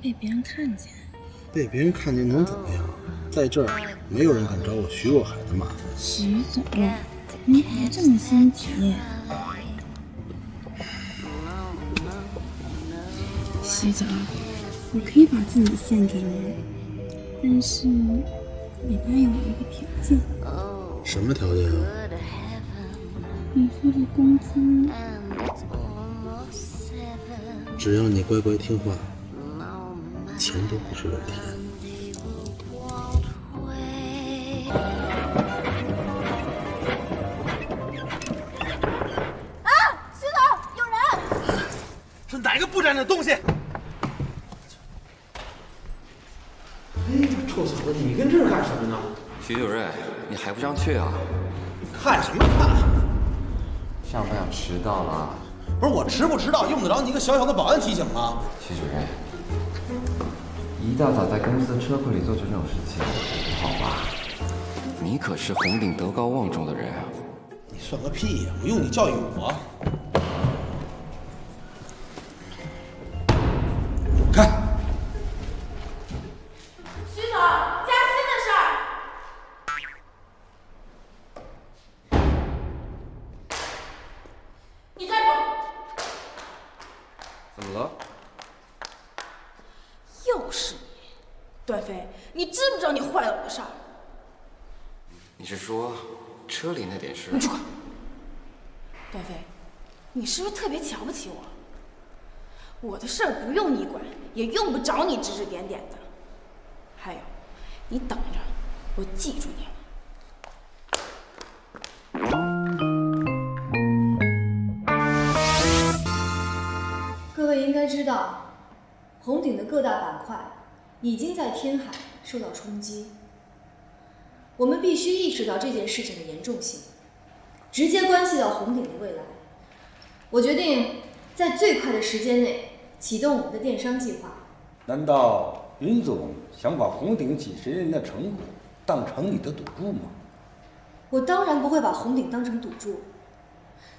被别人看见。被别人看见能怎么样？在这儿，没有人敢找我徐若海的麻烦。徐总，你还这么心急？徐总，我可以把自己献给你，但是你答应我一个条件。什么条件啊？以后的工资，只要你乖乖听话，钱都不是问题。啊！徐总，有人！是哪个不沾的东西？哎，臭小子，你跟这儿干什么呢？徐九瑞，你还不上去啊？看什么看？上班要迟到了。不是我迟不迟到，用得着你一个小小的保安提醒吗？徐主任，一大早在公司车库里做这种事情，不好吧？你可是红顶德高望重的人啊！你算个屁呀！我用你教育我？看，徐总，加薪的事儿。你站住！怎么了？又是你，段飞，你知不知道你坏了我的事儿？你是说车里那点事？你住口！段飞，你是不是特别瞧不起我？我的事儿不用你管，也用不着你指指点点的。还有，你等着，我记住你了。各位应该知道，红顶的各大板块已经在天海受到冲击。我们必须意识到这件事情的严重性，直接关系到红顶的未来。我决定在最快的时间内启动我们的电商计划。难道云总想把红顶几十年的成果当成你的赌注吗？我当然不会把红顶当成赌注，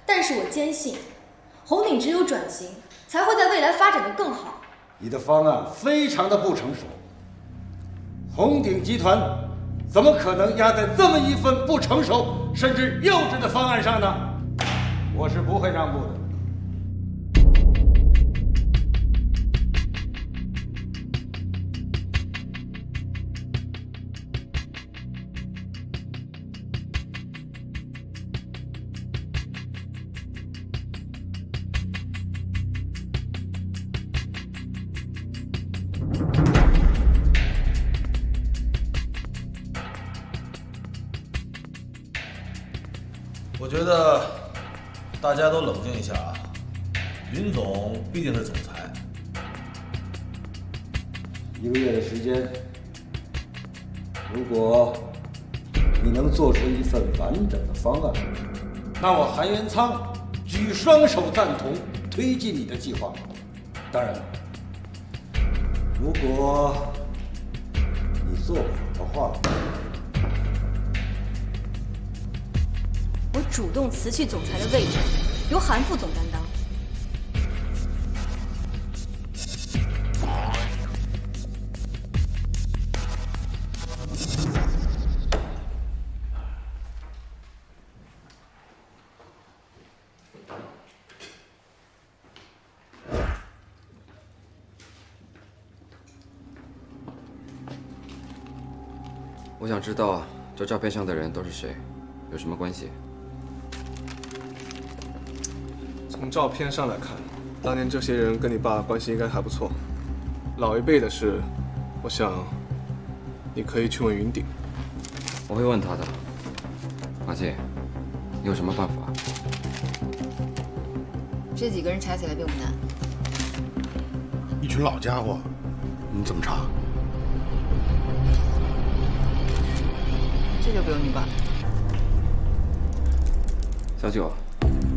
但是我坚信，红顶只有转型，才会在未来发展得更好。你的方案非常的不成熟，红顶集团怎么可能压在这么一份不成熟甚至幼稚的方案上呢？我是不会让步的。我觉得大家都冷静一下啊。云总毕竟是总裁1个月的时间，如果你能做出一份完整的方案，那我韩元仓举双手赞同推进你的计划。当然，如果你做不好的话，我主动辞去总裁的位置，由韩副总担当。我想知道这照片上的人都是谁，有什么关系？从照片上来看，当年这些人跟你爸关系应该还不错。老一辈的事，我想你可以去问云顶。我会问他的。马姐，你有什么办法？这几个人查起来并不难。一群老家伙，你怎么查？这就不用你管。小九，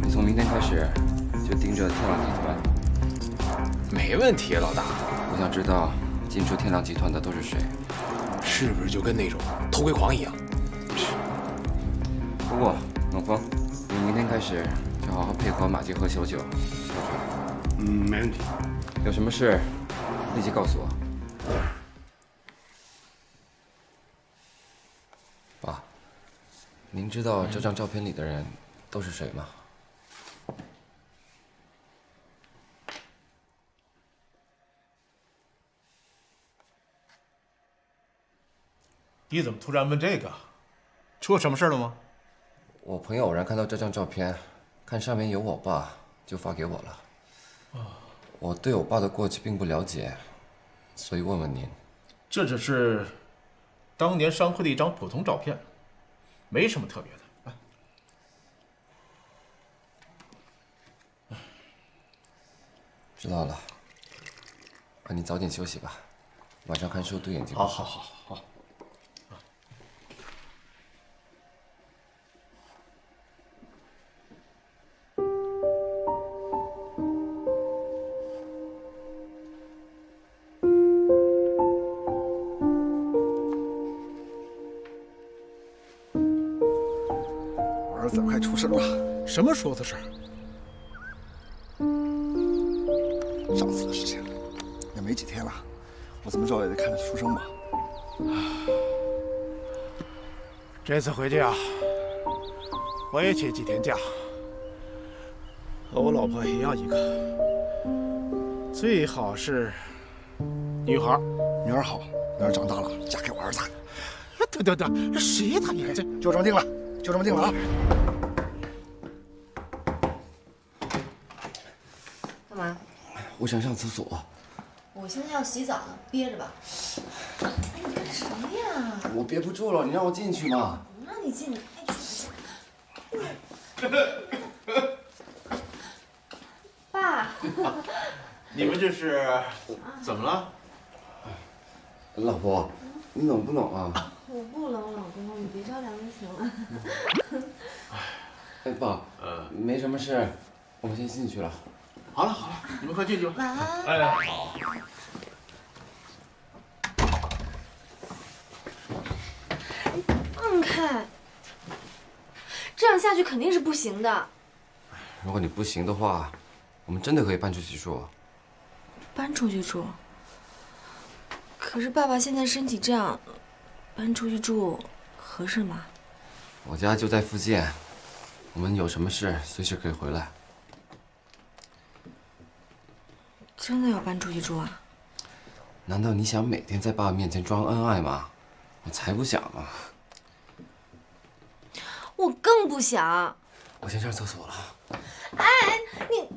你从明天开始就盯着天狼集团。没问题，老大。我想知道进出天狼集团的都是谁，是不是就跟那种偷窥狂一样？不过冷风，你明天开始就好好配合马杰和小九。没问题。有什么事立即告诉我。爸，您知道这张照片里的人都是谁吗？你怎么突然问这个？出了什么事了吗？我朋友偶然看到这张照片，看上面有我爸，就发给我了。我对我爸的过去并不了解，所以问问您。这只是当年商会的一张普通照片，没什么特别的。知道了，那你早点休息吧，晚上看书对眼睛。好。儿子快出事了！什么出的事儿？上次的事情也没几天了，我怎么着也得看他出生吧。这次回去啊，我也请几天假，和我老婆也要一个，最好是女孩。女儿好，女儿长大了嫁给我儿子。得，谁他娘这就这么定了，就这么定了啊！干嘛？我想上厕所。我现在要洗澡呢，憋着吧。哎，你干什么呀？我憋不住了，你让我进去嘛。不让你进，你爱去不去。爸，你们这是怎么了？老婆，你冷不冷啊？我不冷，老公，你别着凉就行了。哎，爸，没什么事，我们先进去了。好了，你们快进去吧。晚安。哎，放开！这样下去肯定是不行的。如果你不行的话，我们真的可以搬出去住。搬出去住？可是爸爸现在身体这样，搬出去住合适吗？我家就在附近，我们有什么事随时可以回来。真的要搬出去住啊？难道你想每天在爸爸面前装恩爱吗？我才不想啊！我更不想。我先上厕所了。哎，你。